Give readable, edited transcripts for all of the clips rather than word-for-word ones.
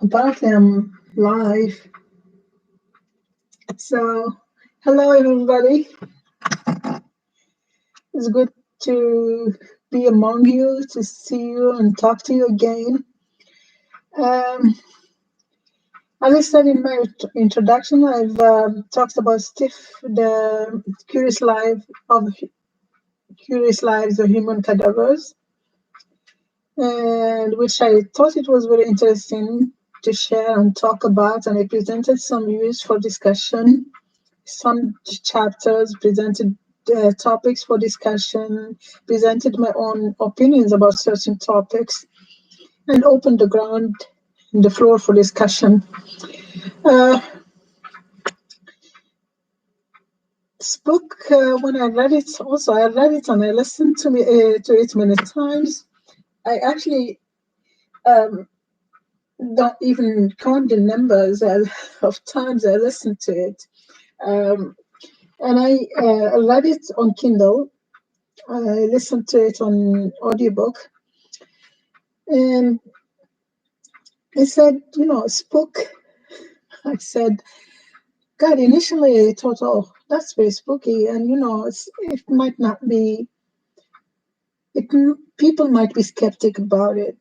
Apparently, I'm live. So, hello everybody. It's good to be among you, to see you and talk to you again. Um, as I said in my introduction, I've talked about the curious life of curious lives of human cadavers, and which I thought it was very interesting to share and talk about. And I presented some views for discussion, some chapters, presented topics for discussion, presented my own opinions about certain topics, and opened the ground, the floor for discussion. Uh, Spook, when I read it, also I read it and I listened to it many times. I actually um, don't even count the numbers of times I listened to it. Um, and I read it on Kindle. I listened to it on audiobook, and I said, Spook. I said, God, initially I thought, oh, that's very spooky. And, it might not be, people might be skeptic about it.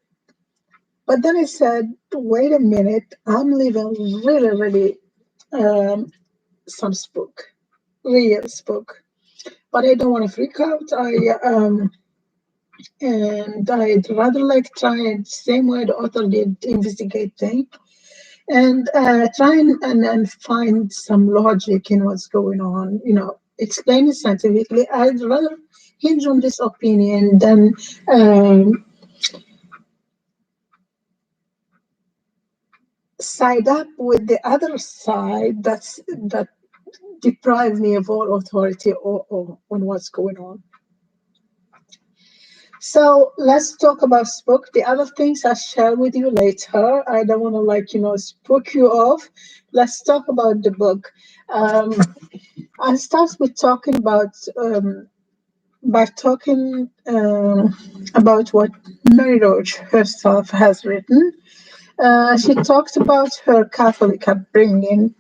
But then I said, wait a minute, I'm living really, really some spook, real spook. But I don't want to freak out. And I'd rather like try it same way the author did investigate things and try and find some logic in what's going on, explain it scientifically. I'd rather hinge on this opinion than side up with the other side that deprive me of all authority or on what's going on. So let's talk about Spook. The other things I'll share with you later. I don't want to spook you off. Let's talk about the book. Um, I'll start with talking by talking about what Mary Roach herself has written. She talked about her Catholic upbringing,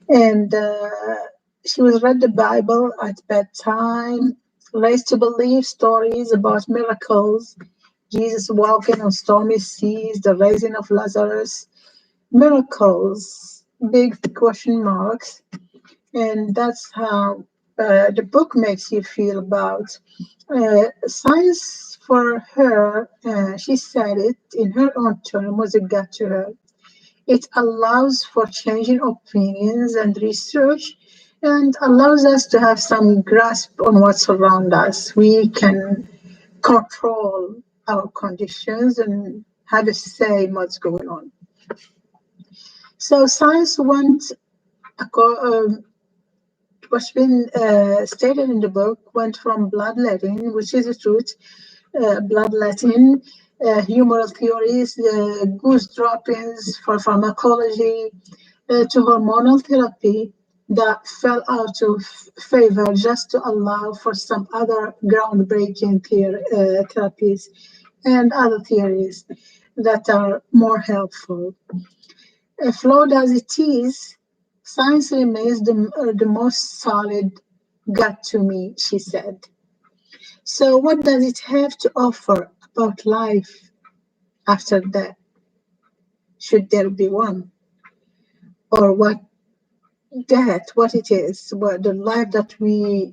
and she was read the Bible at bedtime, raised to believe stories about miracles, Jesus walking on stormy seas, the raising of Lazarus, miracles, big question marks. And that's how the book makes you feel about science. For her, she said it in her own term, was a gut to her. It allows for changing opinions and research and allows us to have some grasp on what's around us. We can control our conditions and have a say in what's going on. So science went, what's been stated in the book, went from bloodletting, which is the truth, bloodletting, humoral theories, goose droppings for pharmacology, to hormonal therapy that fell out of favor just to allow for some other groundbreaking therapies and other theories that are more helpful. Flawed as it is, science remains the most solid gut to me, she said. So, what does it have to offer about life after death? Should there be one? Or what it is, what the life that we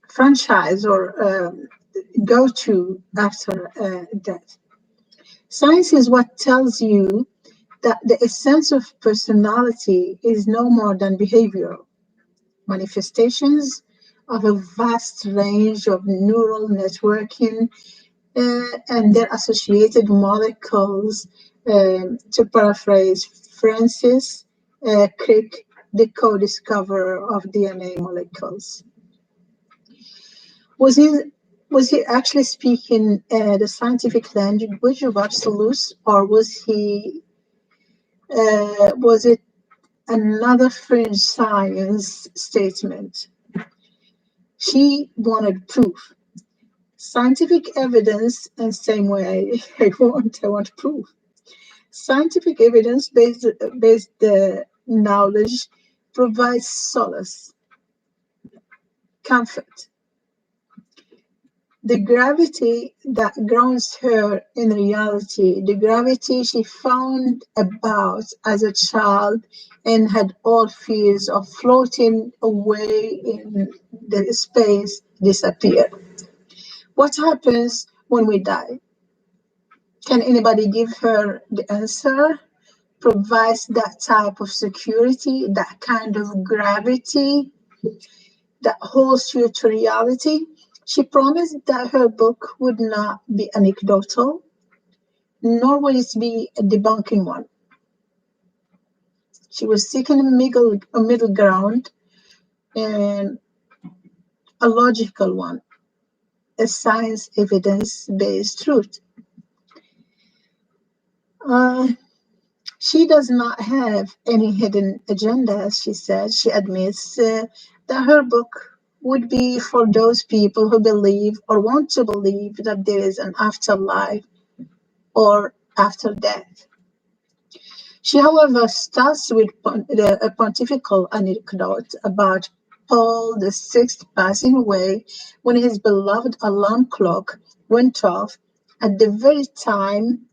franchise or go to after death? Science is what tells you that the essence of personality is no more than behavioral manifestations of a vast range of neural networking and their associated molecules, to paraphrase Francis Crick, the co-discoverer of DNA molecules. Was he was he actually speaking the scientific language of absolutes, or was it another fringe science statement? She wanted proof. Scientific evidence, and same way I want proof. Scientific evidence-based knowledge provides solace, comfort. The gravity that grounds her in reality, the gravity she found about as a child and had all fears of floating away in the space disappear. What happens when we die? Can anybody give her the answer? Provides that type of security, that kind of gravity that holds you to reality. She promised that her book would not be anecdotal, nor will it be a debunking one. She was seeking a middle ground and a logical one, a science evidence-based truth. She does not have any hidden agenda, she said. She admits that her book would be for those people who believe or want to believe that there is an afterlife or after death. She, however, starts with a pontifical anecdote about Paul VI passing away when his beloved alarm clock went off at the very time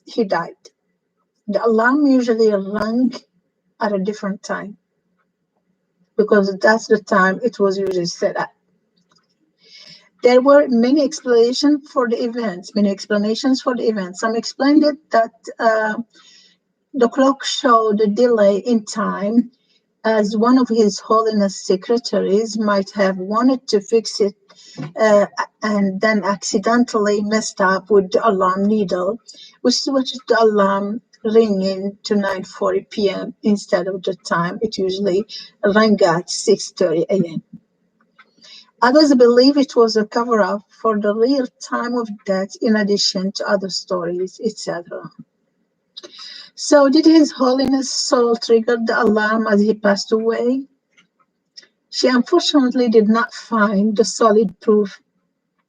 he died. The alarm usually rang at a different time because that's the time it was usually set at. There were many explanations for the events. Some explained it that the clock showed a delay in time as one of His Holiness secretaries might have wanted to fix it and then accidentally messed up with the alarm needle, which switched the alarm ringing to 9:40 p.m. instead of the time it usually rang at 6:30 a.m. Others believe it was a cover-up for the real time of death in addition to other stories, etc. So did His Holiness soul trigger the alarm as he passed away? She unfortunately did not find the solid proof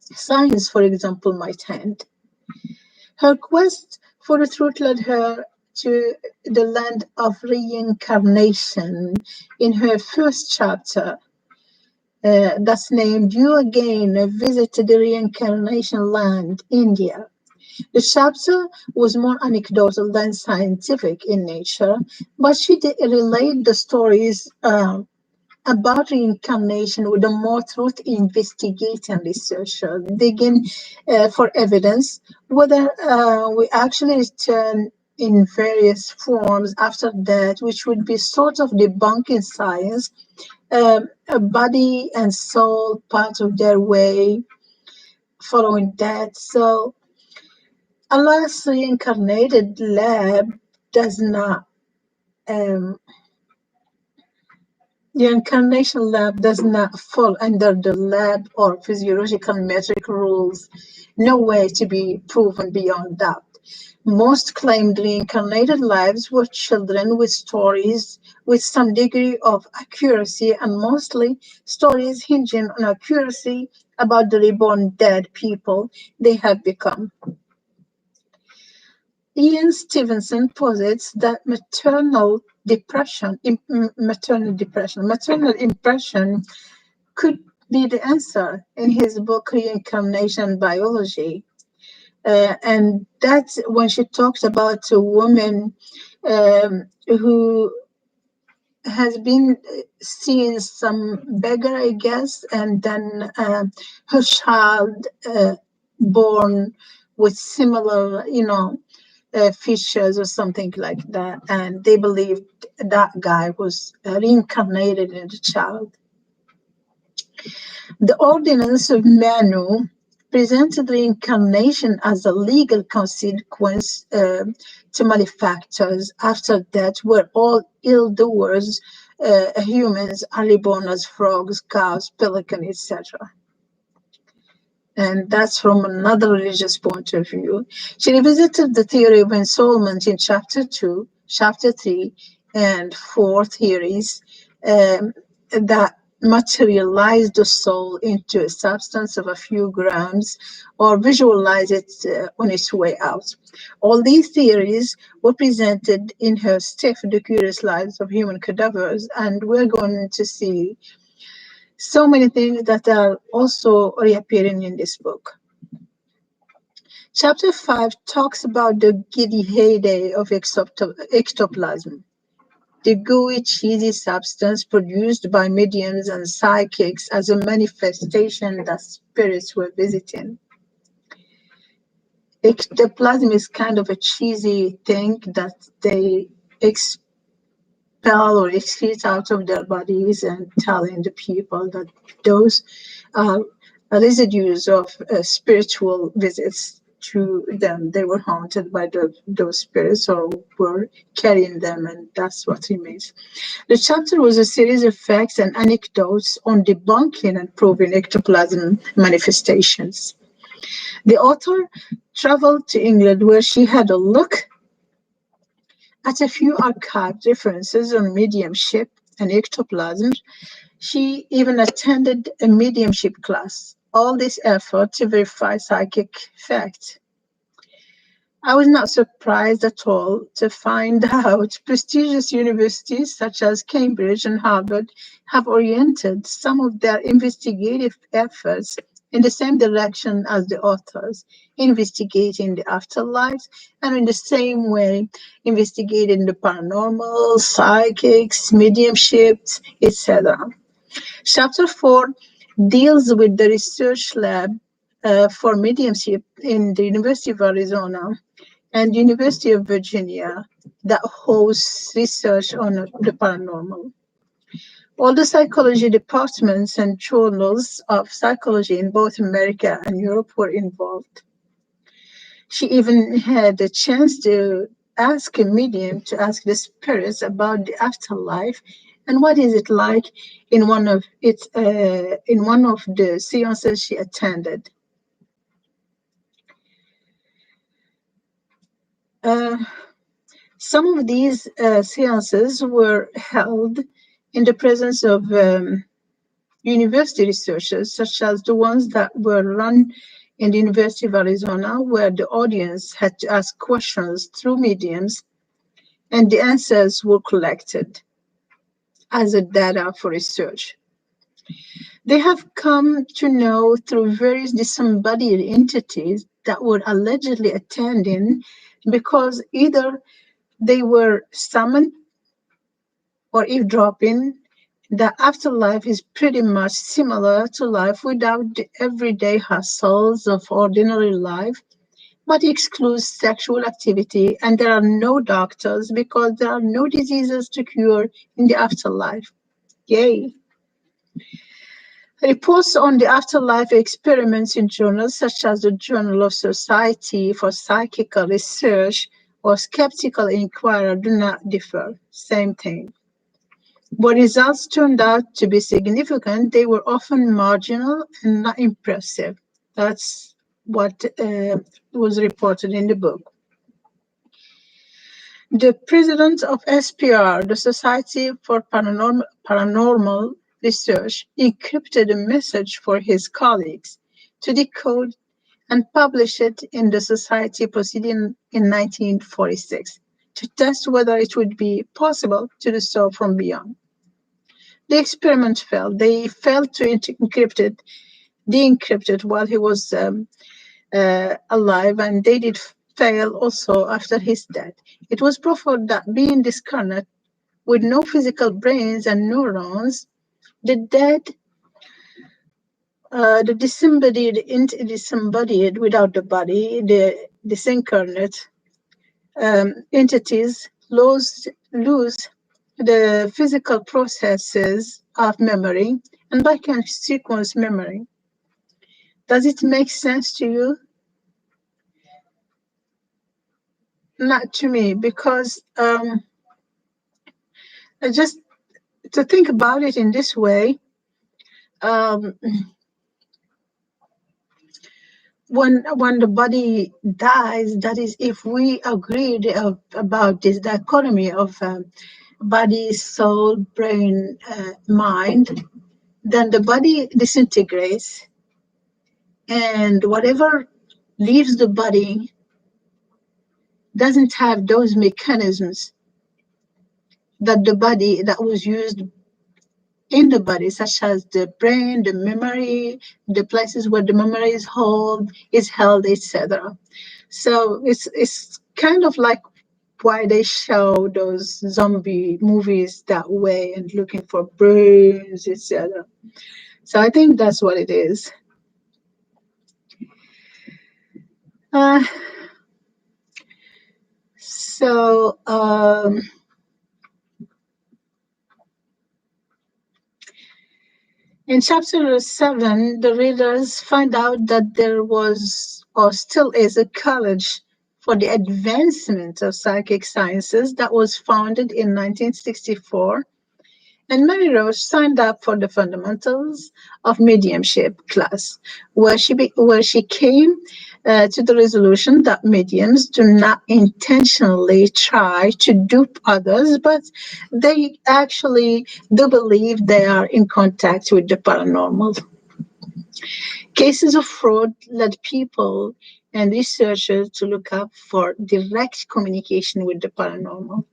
science, for example, might hand. Her quest for the truth led her to the land of reincarnation in her first chapter. That's named You Again, a Visit to the Reincarnation Land, India. The chapter was more anecdotal than scientific in nature, but she relayed the stories about reincarnation with a more truth investigating researcher, digging for evidence whether we actually return in various forms after death, which would be sort of debunking science, a body and soul part of their way following death. So Allah's reincarnated lab does not, the incarnation lab does not fall under the lab or physiological metric rules, no way to be proven beyond doubt. Most claimed reincarnated lives were children with stories with some degree of accuracy, and mostly stories hinging on accuracy about the reborn dead people they have become. Ian Stevenson posits that maternal impression could be the answer in his book Reincarnation Biology. And that's when she talks about a woman who has been seeing some beggar, I guess, and then her child born with similar, features or something like that, and they believed that guy was reincarnated in the child. The Ordinance of Manu presented reincarnation as a legal consequence to malefactors after death, where all ill-doers, humans, are reborn as frogs, cows, pelicans, etc. And that's from another religious point of view. She revisited the theory of ensoulment in Chapter 2, Chapter 3, and 4 theories that materialize the soul into a substance of a few grams or visualize it on its way out. All these theories were presented in her Stiff, The Curious Lives of Human Cadavers, and we're going to see so many things that are also reappearing in this book. Chapter 5 talks about the giddy heyday of ectoplasm, the gooey, cheesy substance produced by mediums and psychics as a manifestation that spirits were visiting. Ectoplasm is kind of a cheesy thing that they expel or excrete out of their bodies and telling the people that those are residues of spiritual visits to them. They were haunted by those spirits or were carrying them, and that's what remains. The chapter was a series of facts and anecdotes on debunking and proving ectoplasm manifestations. The author traveled to England, where she had a look at a few archived references on mediumship and ectoplasm. She even attended a mediumship class. All this effort to verify psychic facts. I was not surprised at all to find out prestigious universities such as Cambridge and Harvard have oriented some of their investigative efforts in the same direction as the authors, investigating the afterlife, and in the same way investigating the paranormal, psychics, mediumships, etc. Chapter 4 deals with the research lab for mediumship in the University of Arizona and University of Virginia that hosts research on the paranormal. All the psychology departments and journals of psychology in both America and Europe were involved. She even had a chance to ask a medium to ask the spirits about the afterlife and what is it like in one of the seances she attended. Some of these seances were held in the presence of university researchers, such as the ones that were run in the University of Arizona, where the audience had to ask questions through mediums, and the answers were collected as a data for research. They have come to know through various disembodied entities that were allegedly attending because either they were summoned or eavesdropping. The afterlife is pretty much similar to life without the everyday hassles of ordinary life, but excludes sexual activity, and there are no doctors because there are no diseases to cure in the afterlife. Yay! Reports on the afterlife experiments in journals such as the Journal of Society for Psychical Research or Skeptical Inquirer do not differ. Same thing. But results turned out to be significant. They were often marginal and not impressive. That's what was reported in the book. The president of SPR, the Society for Paranormal Research, encrypted a message for his colleagues to decode and publish it in the Society proceeding in 1946 to test whether it would be possible to do so from beyond. The experiment failed. They failed to de-encrypt it while he was alive, and they did fail also after his death. It was proffered that being discarnate with no physical brains and neurons, the dead, the disembodied without the body, the disincarnate entities lose the physical processes of memory and by consequence memory. Does it make sense to you? Not to me, because just to think about it in this way, when the body dies, that is, if we agreed about this dichotomy of body, soul, brain, mind, then the body disintegrates, and whatever leaves the body doesn't have those mechanisms that the body that was used in the body, such as the brain, the memory, the places where the memory is held, etc. So it's kind of like why they show those zombie movies that way and looking for brains, etc. So I think that's what it is. Uh, so in chapter 7, the readers find out that there was or still is a college for the advancement of psychic sciences that was founded in 1964. And Mary Roach signed up for the fundamentals of mediumship class, where she came to the resolution that mediums do not intentionally try to dupe others, but they actually do believe they are in contact with the paranormal. Cases of fraud led people and researchers to look up for direct communication with the paranormal.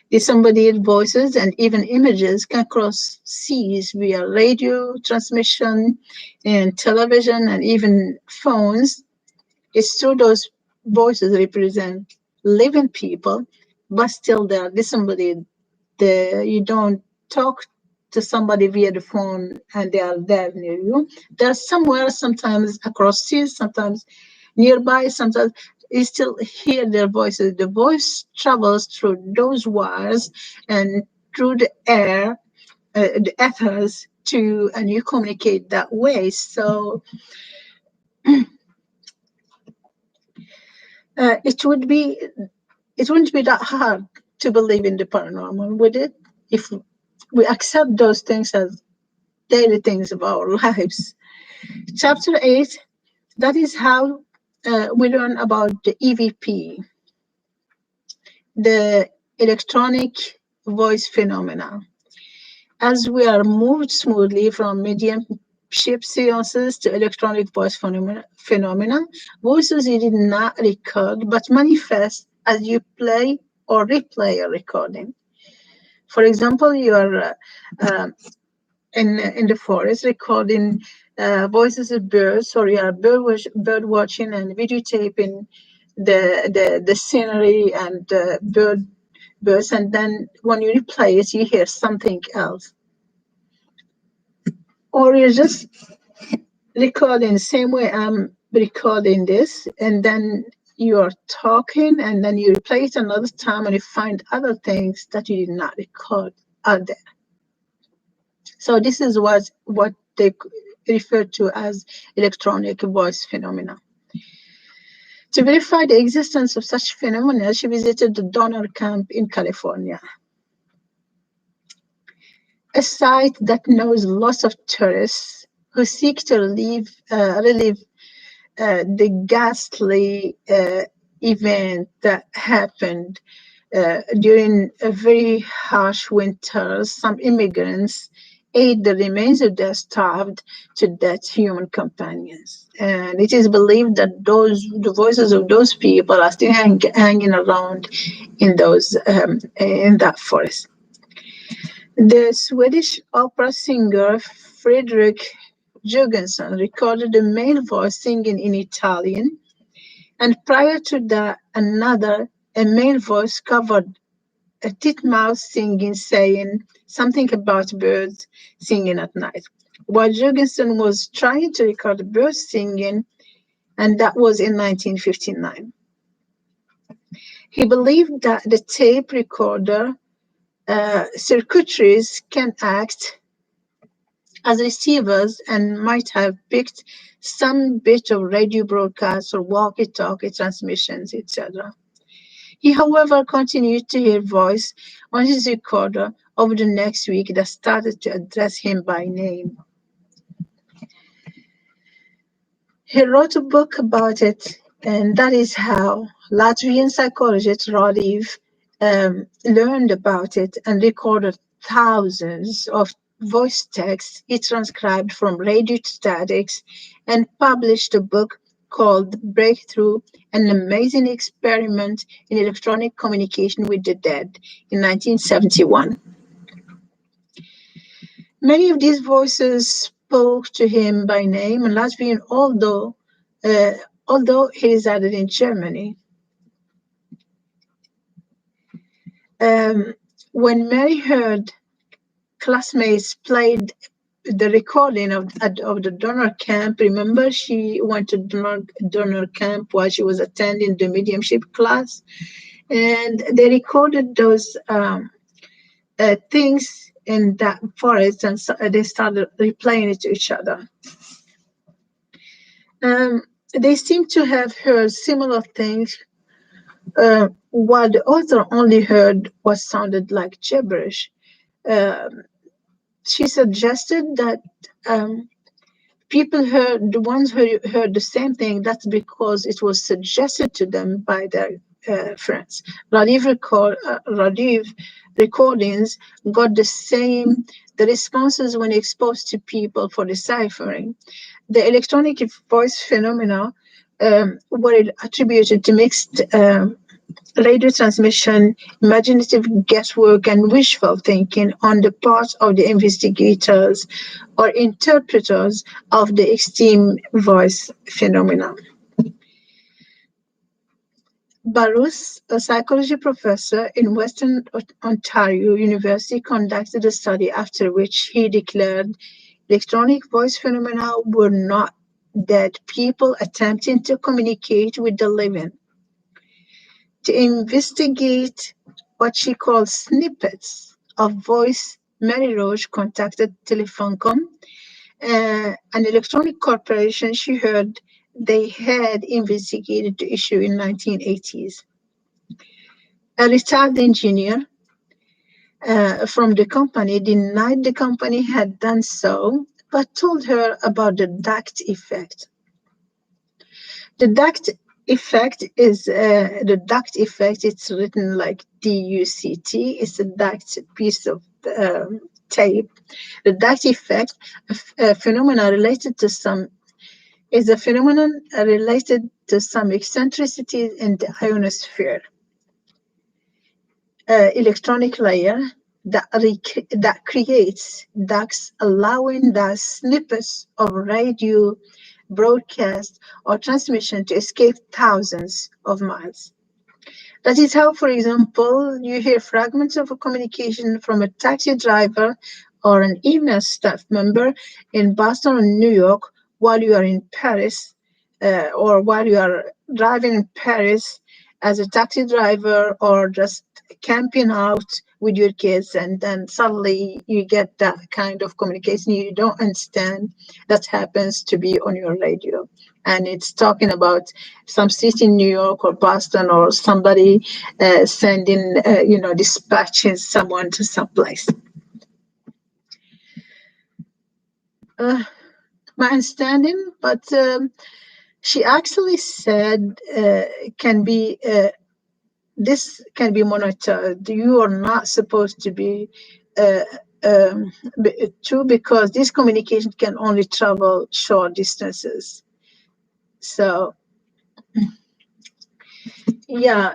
Disembodied voices and even images can cross seas via radio transmission and television and even phones. It's true those voices represent living people, but still they are disembodied. You don't talk to somebody via the phone and they are there near you. They're somewhere, sometimes across seas, sometimes nearby, sometimes you still hear their voices. The voice travels through those wires and through the air, the ethers, and you communicate that way. So it wouldn't be that hard to believe in the paranormal, would it? If we accept those things as daily things of our lives. Chapter 8, that is how we learn about the EVP, the electronic voice phenomena. As we are moved smoothly from mediumship seances to electronic voice phenomena, voices you did not record but manifest as you play or replay a recording. For example, you are in the forest recording voices of birds, or you are bird watching and videotaping the scenery and birds, and then when you replay it, you hear something else. Or you're just recording the same way I'm recording this, and then you are talking, and then you replay it another time, and you find other things that you did not record out there. So this is what they refer to as electronic voice phenomena. To verify the existence of such phenomena, she visited the Donner Camp in California, a site that knows lots of tourists who seek to relive the ghastly event that happened during a very harsh winter. Some immigrants ate the remains of their starved to death human companions. And it is believed that the voices of those people are still hanging around in that forest. The Swedish opera singer Fredrik Jurgensen recorded a male voice singing in Italian, and prior to that, a male voice covered a titmouse singing, saying something about birds singing at night. While Jurgensen was trying to record birds singing, and that was in 1959. He believed that the tape recorder circuitries can act as receivers and might have picked some bit of radio broadcasts or walkie-talkie transmissions, etc. He, however, continued to hear voice on his recorder over the next week that started to address him by name. He wrote a book about it, and that is how Latvian psychologist Rodiv learned about it and recorded thousands of voice text he transcribed from radio statics and published a book called Breakthrough, an amazing experiment in electronic communication with the dead in 1971. Many of these voices spoke to him by name in Latvian, although he resided in Germany. When Mary heard classmates played the recording of the donor camp, remember she went to donor camp while she was attending the mediumship class, and they recorded those things in that forest, and so they started replaying it to each other. They seem to have heard similar things, while the author only heard what sounded like gibberish. She suggested that people heard, the ones who heard the same thing, that's because it was suggested to them by their friends. Rajiv recordings got the responses when exposed to people for deciphering. The electronic voice phenomena were attributed to mixed radio transmission, imaginative guesswork, and wishful thinking on the part of the investigators or interpreters of the extreme voice phenomenon. Barus, a psychology professor in Western Ontario University, conducted a study after which he declared electronic voice phenomena were not dead people attempting to communicate with the living. To investigate what she called snippets of voice, Mary Roach contacted Telefuncom, an electronic corporation she heard they had investigated the issue in 1980s. A retired engineer from the company denied the company had done so, but told her about the duct effect. The duct effect is it's written like DUCT. It's a duct piece of tape. The duct effect, a phenomenon related to some eccentricities in the ionosphere electronic layer that creates ducts, allowing the snippets of radio broadcast or transmission to escape thousands of miles. That is how, for example, you hear fragments of a communication from a taxi driver or an email staff member in Boston or New York while you are in Paris, or while you are driving in Paris as a taxi driver, or just camping out with your kids, and then suddenly you get that kind of communication you don't understand that happens to be on your radio. And it's talking about some city in New York or Boston, or somebody sending, dispatching someone to some place. My understanding, but she actually said this can be monitored. You are not supposed to be true, because this communication can only travel short distances. So, yeah,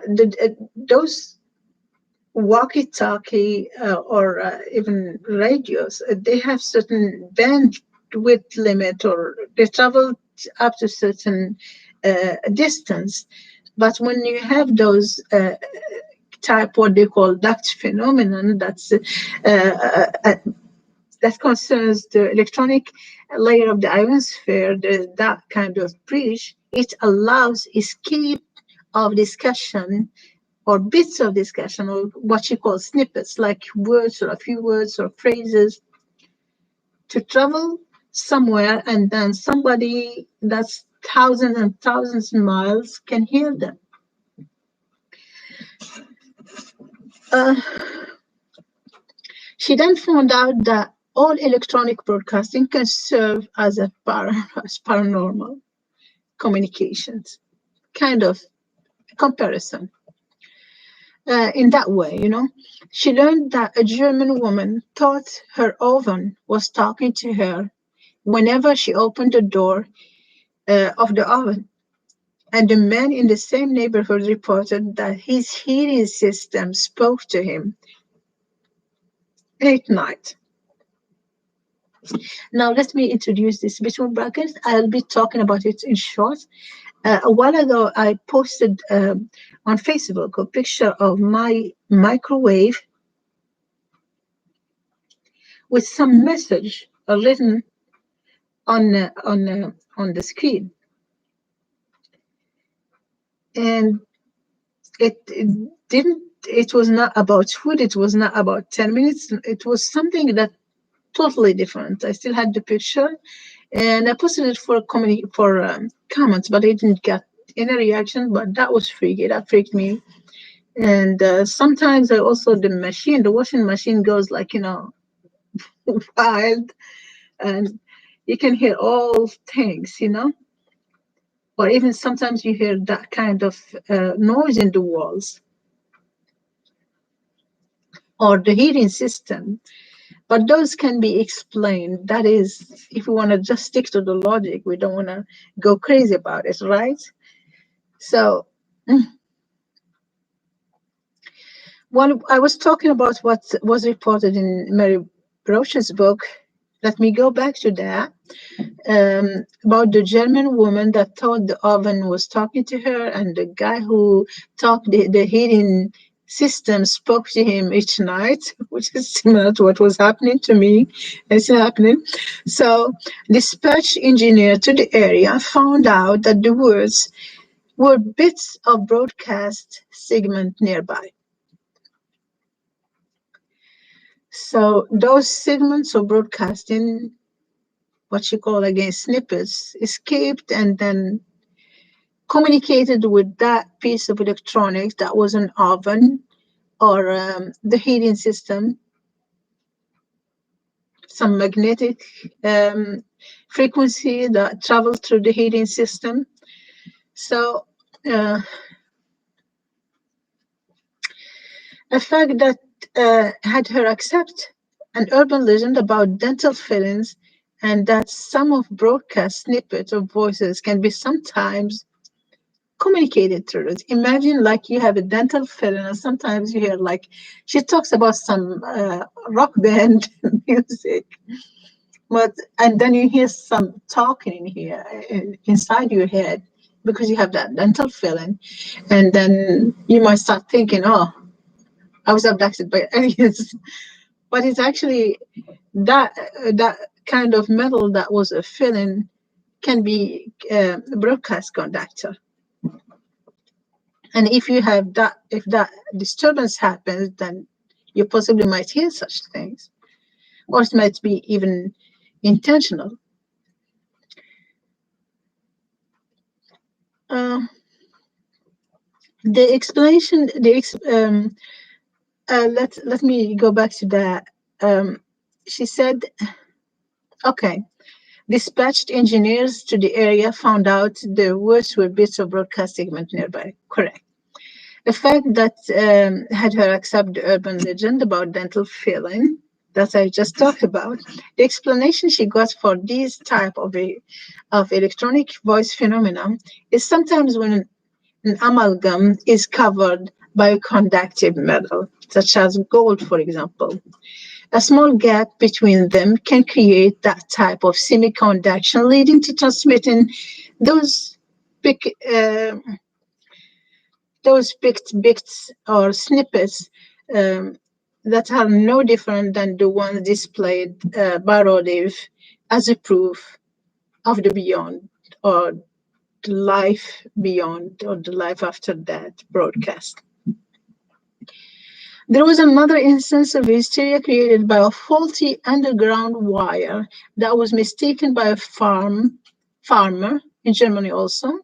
those walkie-talkie or even radios, they have certain bandwidth limit, or they travel up to certain distance. But when you have those type, what they call duct phenomenon, that concerns the electronic layer of the ionosphere, that kind of breach, it allows escape of discussion or bits of discussion, or what you call snippets, like words or a few words or phrases, to travel somewhere, and then somebody that's thousands and thousands of miles can hear them. She then found out that all electronic broadcasting can serve as a paranormal communications kind of comparison. in that way, She learned that a German woman thought her oven was talking to her whenever she opened the door of the oven. And the man in the same neighborhood reported that his heating system spoke to him at night. Now, let me introduce this between brackets. I'll be talking about it in short. A while ago, I posted on Facebook a picture of my microwave with some message written on the screen, and it didn't. It was not about food. It was not about 10 minutes. It was something that totally different. I still had the picture, and I posted it for comments, but I didn't get any reaction. But that was freaky. That freaked me. And sometimes I also the washing machine goes like wild, and you can hear all things. Or even sometimes you hear that kind of noise in the walls or the heating system. But those can be explained. That is, if we want to just stick to the logic, we don't want to go crazy about it, right? So, while I was talking about what was reported in Mary Roach's book, let me go back to that. About the German woman that thought the oven was talking to her, and the guy who thought the heating system spoke to him each night, which is similar to what was happening to me. It's happening. So, dispatch engineer to the area found out that the words were bits of broadcast segment nearby. So those segments of broadcasting, what you call again snippets, escaped and then communicated with that piece of electronics that was an oven or the heating system, some magnetic frequency that traveled through the heating system. So a fact that had her accept an urban legend about dental fillings, and that some of broadcast snippets of voices can be sometimes communicated through it. Imagine like you have a dental filling, and sometimes you hear like she talks about some rock band music, and then you hear some talking in here inside your head because you have that dental filling, and then you might start thinking, "Oh, I was abducted by aliens," but it's actually that kind of metal that was a filling can be a broadcast conductor. And if that disturbance happens, then you possibly might hear such things, or it might be even intentional. The explanation, let me go back to that. She said, okay, dispatched engineers to the area found out the words were bits of broadcast segment nearby. Correct. The fact that had her accept the urban legend about dental filling that I just talked about, the explanation she got for these type of electronic voice phenomenon is sometimes when an amalgam is covered by a conductive metal, such as gold, for example. A small gap between them can create that type of semiconduction, leading to transmitting those big picked bits or snippets that are no different than the ones displayed by Rodiv as a proof of the beyond, or the life beyond, or the life after that broadcast. There was another instance of hysteria created by a faulty underground wire that was mistaken by a farmer in Germany also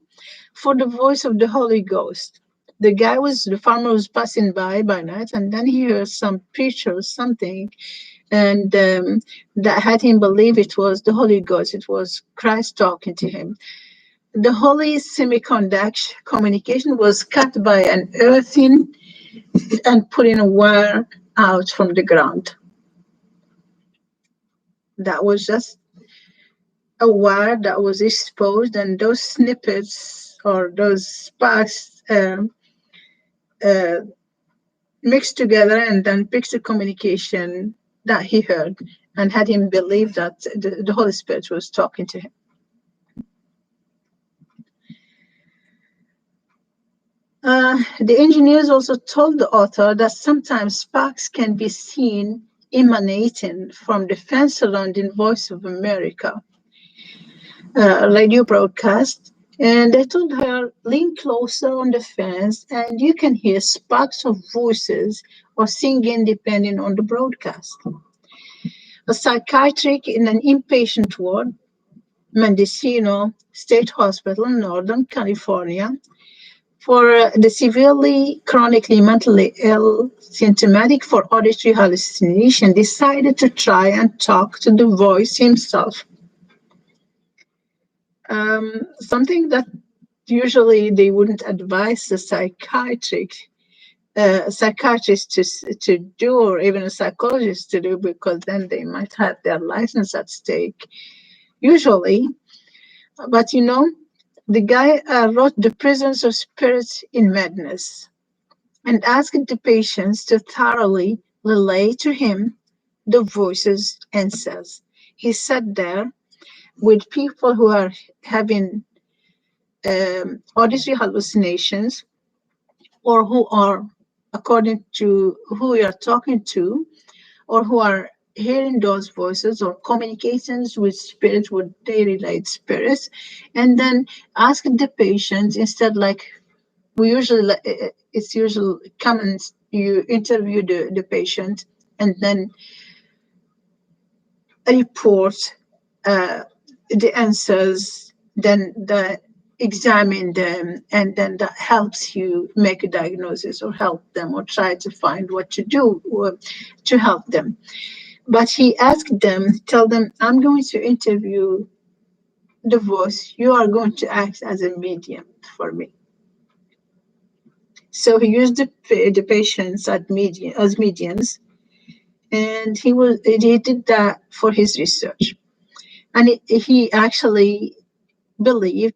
for the voice of the Holy Ghost. The farmer was passing by night, and then he heard some preacher or something, and that had him believe it was the Holy Ghost. It was Christ talking to him. The holy semiconductor communication was cut by an earthing and pulling a wire out from the ground. That was just a wire that was exposed, and those snippets or those sparks uh, mixed together and then picked the communication that he heard and had him believe that the Holy Spirit was talking to him. The engineers also told the author that sometimes sparks can be seen emanating from the fence surrounding Voice of America radio broadcast. And they told her, lean closer on the fence and you can hear sparks of voices or singing depending on the broadcast. A psychiatrist in an inpatient ward, Mendocino State Hospital, Northern California, for the severely chronically mentally ill symptomatic for auditory hallucination, decided to try and talk to the voice himself. Something that usually they wouldn't advise a psychiatrist to do, or even a psychologist to do, because then they might have their license at stake, usually. But the guy wrote The Presence of Spirits in Madness and asked the patients to thoroughly relay to him the voices and says. He sat there with people who are having auditory hallucinations, or who are, according to who you're talking to, or who are hearing those voices or communications with spirits, would they relate spirits, and then ask the patient instead, like we usually, it's usually common, you interview the patient and then report the answers, then examine them, and then that helps you make a diagnosis or help them or try to find what to do to help them. But he asked them, tell them, I'm going to interview the voice. You are going to act as a medium for me. So he used the patients as mediums, and he did that for his research. And he actually believed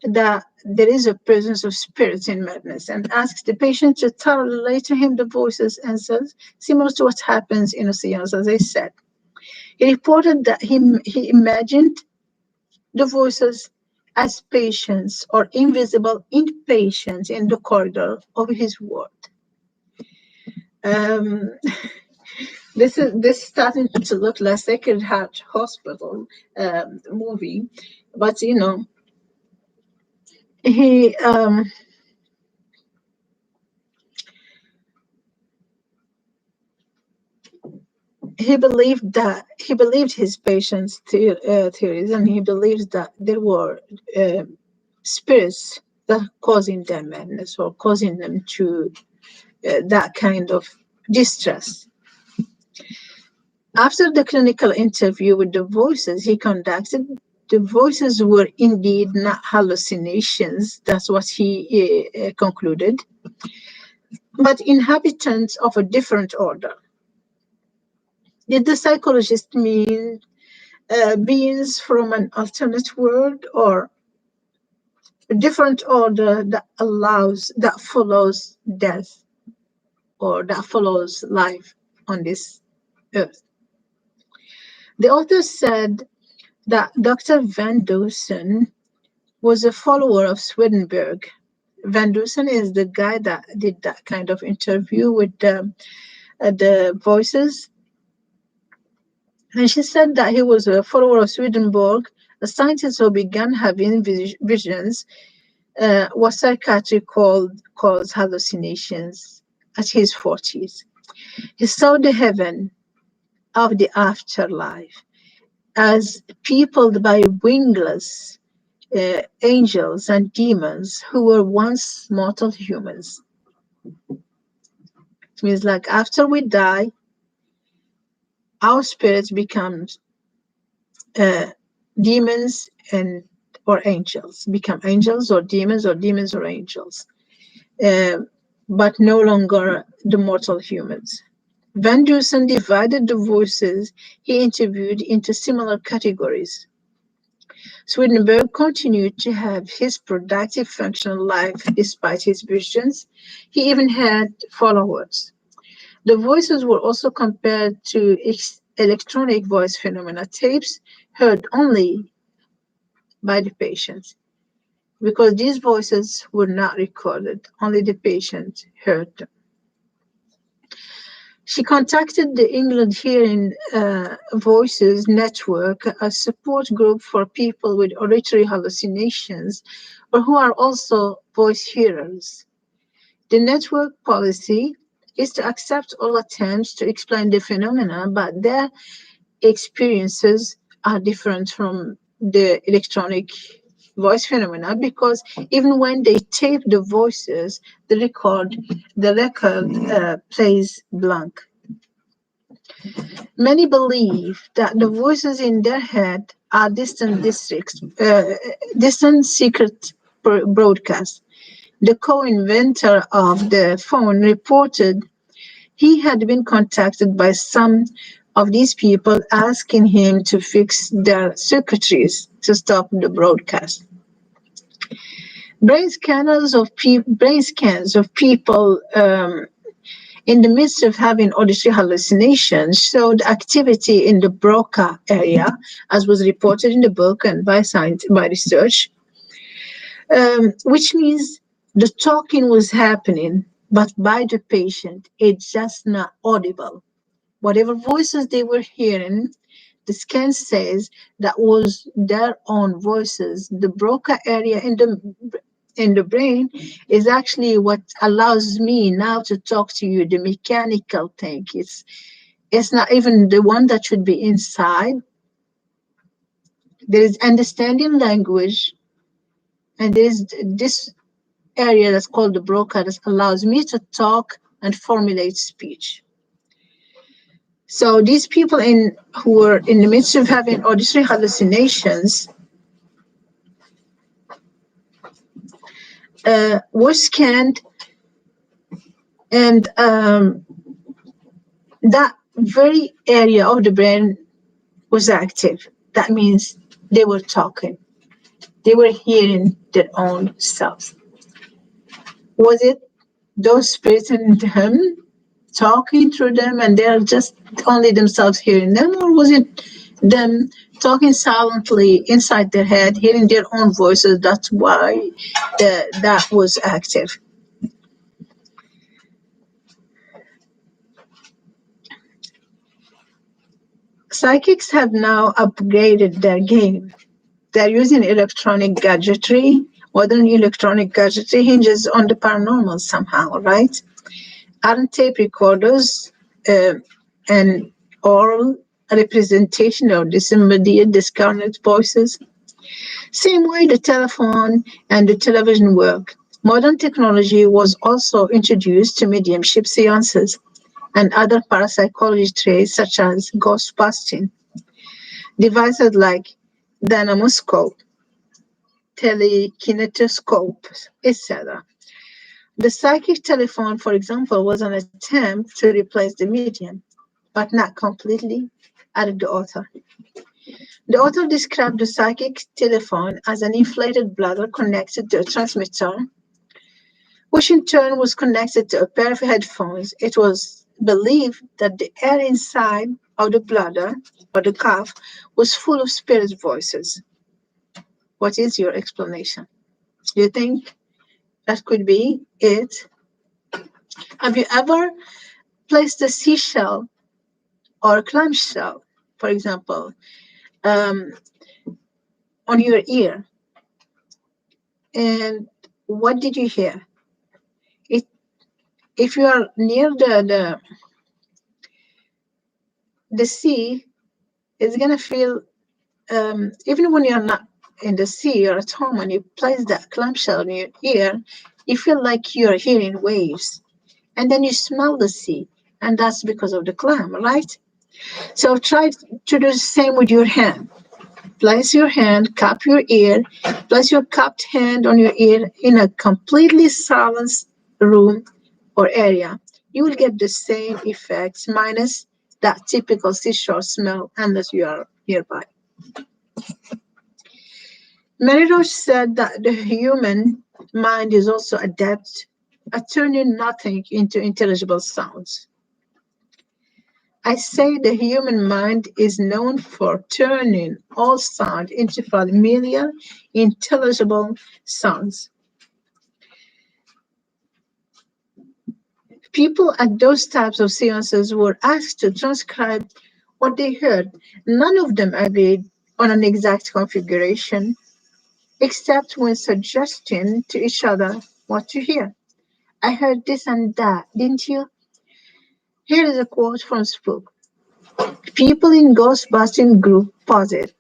that there is a presence of spirits in madness, and asks the patient to thoroughly relate to him the voices and says, similar to what happens in a seance, as I said. He reported that he imagined the voices as patients or invisible inpatients in the corridor of his ward. This starting to look like Sacred Heart Hospital movie, but he he believed his patients' theories, and he believes that there were spirits that are causing them madness or causing them to that kind of distress. After the clinical interview with the voices he conducted, the voices were indeed not hallucinations. That's what he concluded, but inhabitants of a different order. Did the psychologist mean beings from an alternate world, or a different order that follows death, or that follows life on this earth? The author said that Dr. Van Dusen was a follower of Swedenborg. Van Dusen is the guy that did that kind of interview with the voices. And she said that he was a follower of Swedenborg, a scientist who began having visions, what psychiatry calls hallucinations, at his 40s. He saw the heaven of the afterlife as peopled by wingless angels and demons who were once mortal humans. It means like after we die, our spirits become demons or angels, become angels or demons or angels. but no longer the mortal humans. Van Dusen divided the voices he interviewed into similar categories. Swedenborg continued to have his productive functional life despite his visions. He even had followers. The voices were also compared to electronic voice phenomena tapes heard only by the patient. Because these voices were not recorded, only the patient heard them. She contacted the England Hearing Voices Network, a support group for people with auditory hallucinations or who are also voice hearers. The network policy is to accept all attempts to explain the phenomena, but their experiences are different from the electronic voice phenomena because even when they tape the voices, the record plays blank. Many believe that the voices in their head are distant secret broadcasts. The co-inventor of the phone reported he had been contacted by some of these people asking him to fix their circuitries to stop the broadcast. Brain scans of people in the midst of having auditory hallucinations showed activity in the Broca area, as was reported in the book and by research, which means the talking was happening, but by the patient, it's just not audible. Whatever voices they were hearing, the scan says that was their own voices. The Broca area in the brain is actually what allows me now to talk to you, the mechanical thing. It's not even the one that should be inside. There is understanding language, and there is this area that's called the Broca that allows me to talk and formulate speech. So these people who were in the midst of having auditory hallucinations were scanned, and that very area of the brain was active. That means they were talking. They were hearing their own selves. Was it those spirits in them talking through them and they're just only themselves hearing them, or was it them talking silently inside their head, hearing their own voices? That's why that was active. Psychics have now upgraded their game. They're using electronic gadgetry. Modern electronic gadgetry hinges on the paranormal somehow, right? Aren't tape recorders and oral representation of disembodied, discarnate voices? Same way the telephone and the television work. Modern technology was also introduced to mediumship seances and other parapsychology traits such as ghost busting. Devices like dynamoscope, telekinetoscope, etc. The psychic telephone, for example, was an attempt to replace the medium, but not completely, added the author. The author described the psychic telephone as an inflated bladder connected to a transmitter, which in turn was connected to a pair of headphones. It was believed that the air inside of the bladder or the cuff was full of spirit voices. What is your explanation? Do you think that could be it? Have you ever placed a seashell or a clamshell, for example, on your ear? And what did you hear? If you are near the sea, it's gonna feel even when you're not in the sea or at home, when you place that clamshell in your ear, you feel like you're hearing waves, and then you smell the sea, and that's because of the clam, right? So try to do the same with your hand. Place your hand, cup your ear, place your cupped hand on your ear in a completely silent room or area, you will get the same effects minus that typical seashore smell unless you are nearby. Mary Roach said that the human mind is also adept at turning nothing into intelligible sounds. I say the human mind is known for turning all sound into familiar, intelligible sounds. People at those types of seances were asked to transcribe what they heard. None of them agreed on an exact configuration, except when suggesting to each other what to hear. I heard this and that, didn't you? Here is a quote from Spook. People in Ghostbusting group posit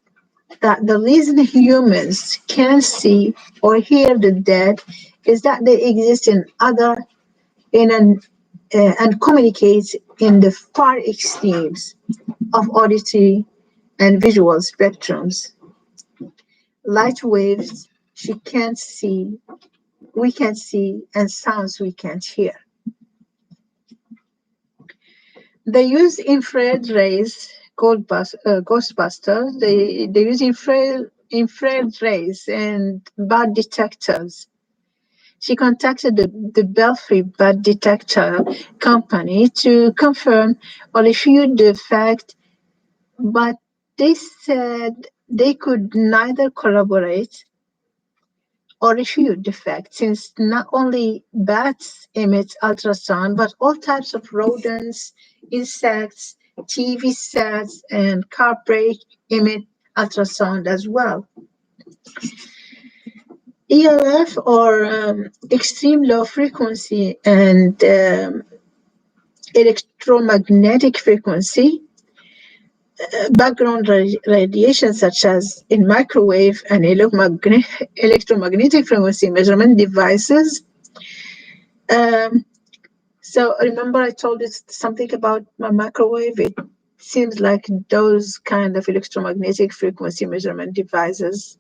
that the reason humans can see or hear the dead is that they exist in an and communicate in the far extremes of auditory and visual spectrums. Light waves we can't see, and sounds we can't hear. They use infrared rays, Ghostbusters. They use infrared rays and bad detectors. She contacted the Belfry bad detector company to confirm or refute the fact, but they said they could neither corroborate or refute the fact, since not only bats emit ultrasound, but all types of rodents, insects, TV sets, and car brake emit ultrasound as well. ELF, or extreme low frequency, and electromagnetic frequency, background radiation such as in microwave and electromagnetic frequency measurement devices. So remember I told you something about my microwave? It seems like those kind of electromagnetic frequency measurement devices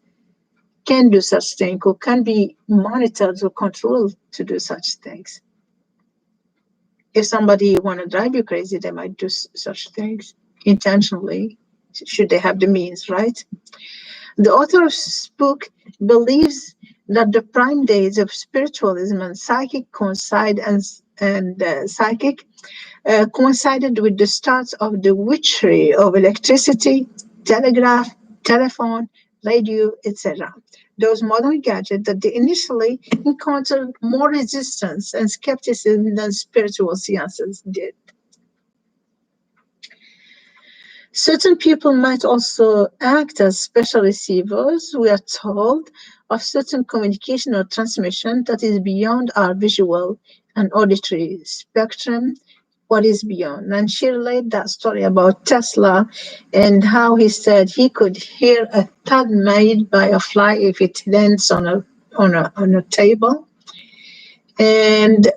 can do such things or can be monitored or controlled to do such things. If somebody want to drive you crazy, they might do such things intentionally, should they have the means, right? The author of Spook believes that the prime days of spiritualism and psychic coincided with the start of the witchery of electricity, telegraph, telephone, radio, etc. Those modern gadgets that they initially encountered more resistance and skepticism than spiritual seances did. Certain people might also act as special receivers, we are told, of certain communication or transmission that is beyond our visual and auditory spectrum. What is beyond? And she relayed that story about Tesla and how he said he could hear a thud made by a fly if it lands on a table. And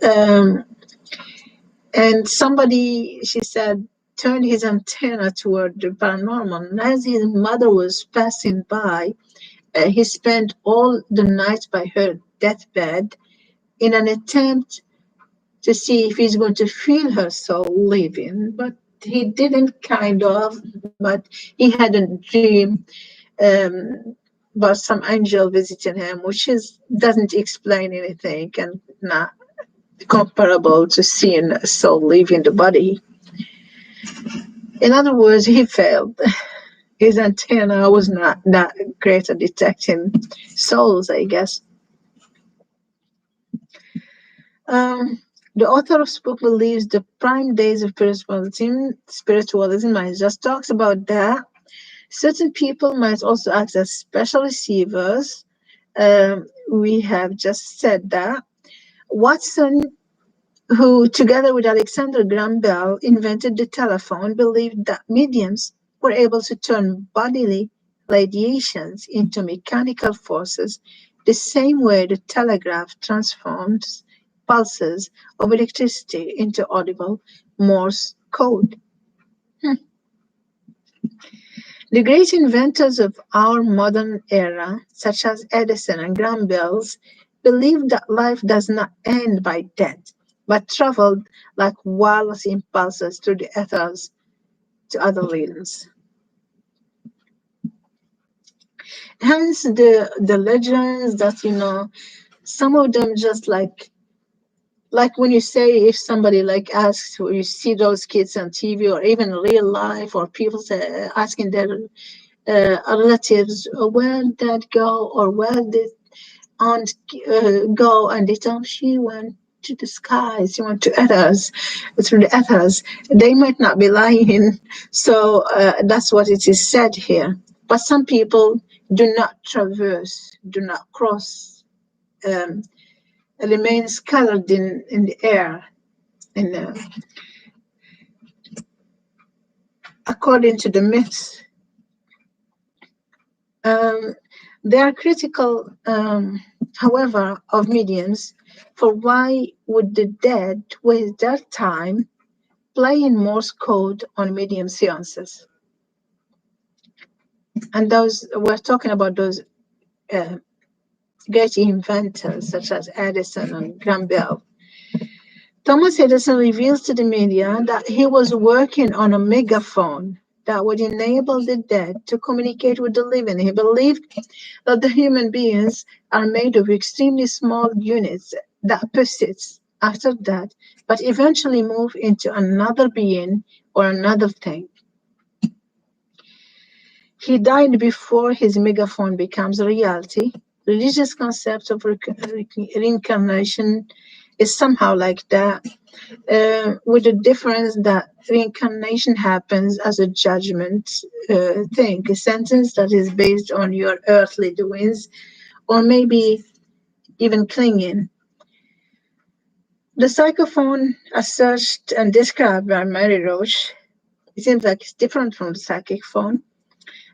somebody, she said, turned his antenna toward the paranormal. And as his mother was passing by, he spent all the night by her deathbed in an attempt to see if he's going to feel her soul leaving. But he didn't, but he had a dream about some angel visiting him, which doesn't explain anything and not comparable to seeing a soul leaving the body. In other words, he failed. His antenna was not that great at detecting souls, I guess. The author of Spook believes the prime days of spiritualism, I just talked about that. Certain people might also act as special receivers. We have just said that. Watson, who together with Alexander Graham Bell invented the telephone, believed that mediums were able to turn bodily radiations into mechanical forces the same way the telegraph transforms pulses of electricity into audible Morse code. The great inventors of our modern era, such as Edison and Graham Bell, believed that life does not end by death, but traveled like wireless impulses through the ethers to other realms. Hence the legends that, some of them just like when you say, if somebody like asks, or you see those kids on TV or even real life, or people say, asking their relatives, where did dad go, or where did aunt go, and they tell them she went to the skies, she went to ethers, through the ethers. They might not be lying. So that's what it is said here. But some people do not traverse, do not cross, remain scattered in the air. And according to the myths, they are critical, however, of mediums, for why would the dead waste their time playing Morse code on medium seances? And those, we're talking about those great inventors such as Edison and Graham Bell. Thomas Edison reveals to the media that he was working on a megaphone that would enable the dead to communicate with the living. He believed that the human beings are made of extremely small units that persist after that, but eventually move into another being or another thing. He died before his megaphone becomes a reality. Religious concept of reincarnation is somehow like that, with the difference that reincarnation happens as a judgment thing, a sentence that is based on your earthly doings, or maybe even clinging. The psychophone, as searched and described by Mary Roach, it seems like it's different from the psychic phone,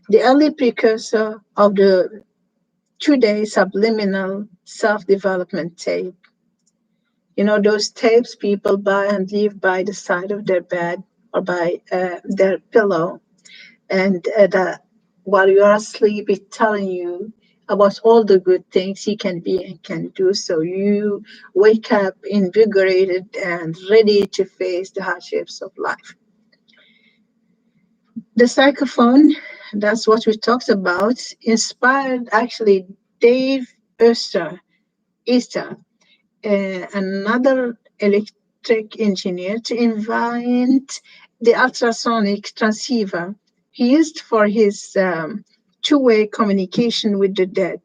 the early precursor of the two-day subliminal self-development tape. You know, those tapes people buy and leave by the side of their bed or by their pillow, and that while you are asleep, it's telling you about all the good things he can be and can do. So you wake up invigorated and ready to face the hardships of life. The psychophone, that's what we talked about, inspired actually Dave Easter, another electric engineer, to invent the ultrasonic transceiver he used for his two-way communication with the dead.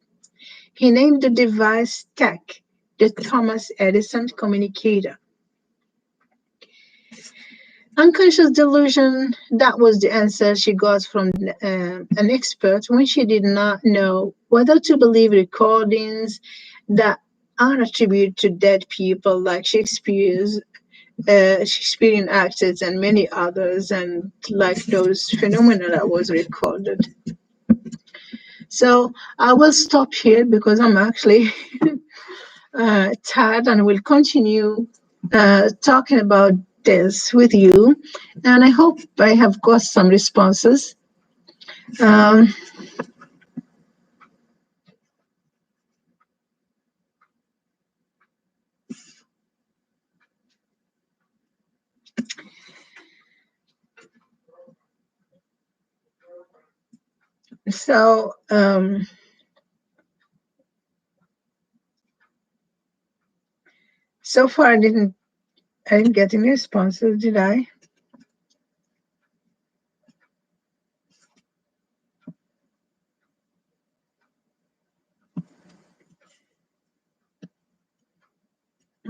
He named the device TEC, the Thomas Edison Communicator. Unconscious delusion, that was the answer she got from an expert when she did not know whether to believe recordings that are attributed to dead people like Shakespearean actors and many others, and like those phenomena that was recorded. So I will stop here because I'm actually tired, and will continue talking about this with you, and I hope I have got some responses. So so far I didn't get any responses, did I?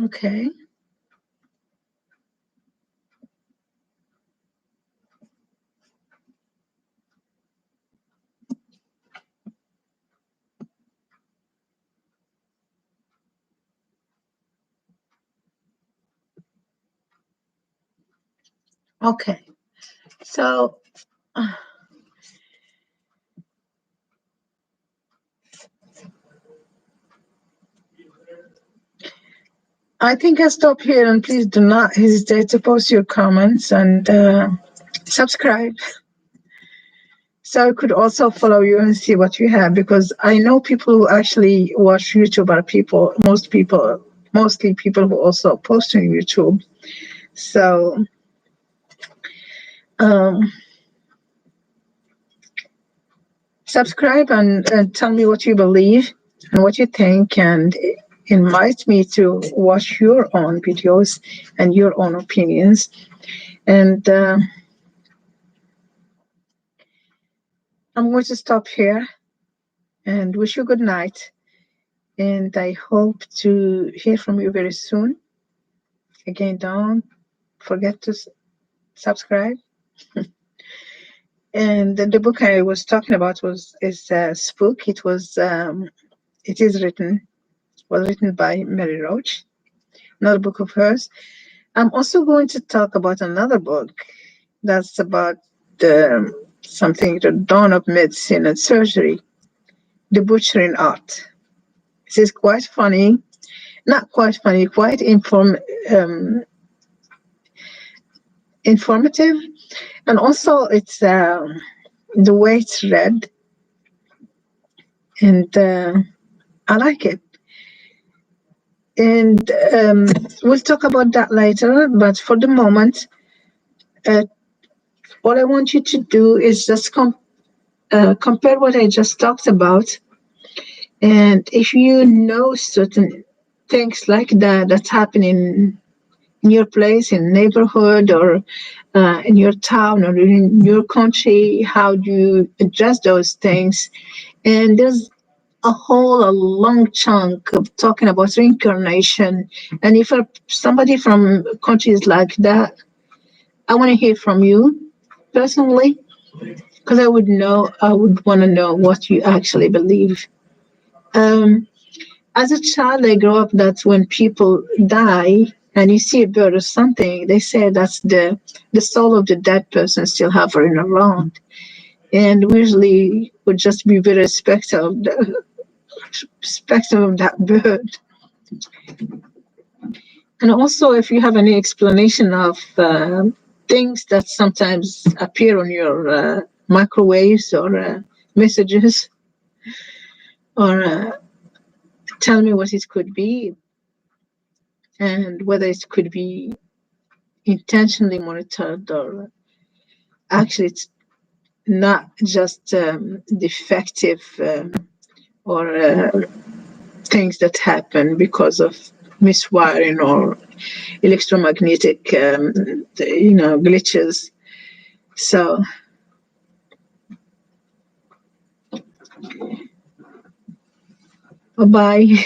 Okay. Okay. So I think I'll stop here, and please do not hesitate to post your comments and subscribe. So I could also follow you and see what you have, because I know people who actually watch YouTube are most people mostly people who also post on YouTube. So subscribe and tell me what you believe and what you think, and invite me to watch your own videos and your own opinions. And I'm going to stop here and wish you good night. And I hope to hear from you very soon. Again, don't forget to subscribe. And the book I was talking about is Spook. It was written by Mary Roach, another book of hers. I'm also going to talk about another book that's about something, the dawn of medicine and surgery, the butchering art. This is quite funny, not quite funny, quite informative, and also it's the way it's read, and I like it. And we'll talk about that later, but for the moment, what I want you to do is just compare what I just talked about. And if you know certain things like that's happening in your place, in neighborhood, or in your town, or in your country, how do you address those things? And there's a long chunk of talking about reincarnation. And if somebody from countries like that, I want to hear from you personally, because I would want to know what you actually believe. Um, as a child, I grew up that when people die and you see a bird or something, they say that's the soul of the dead person still hovering around. And we usually would just be very respectful of that bird. And also, if you have any explanation of things that sometimes appear on your microwaves or messages, or tell me what it could be and whether it could be intentionally monitored, or actually it's not just defective or things that happen because of miswiring or electromagnetic glitches. So bye.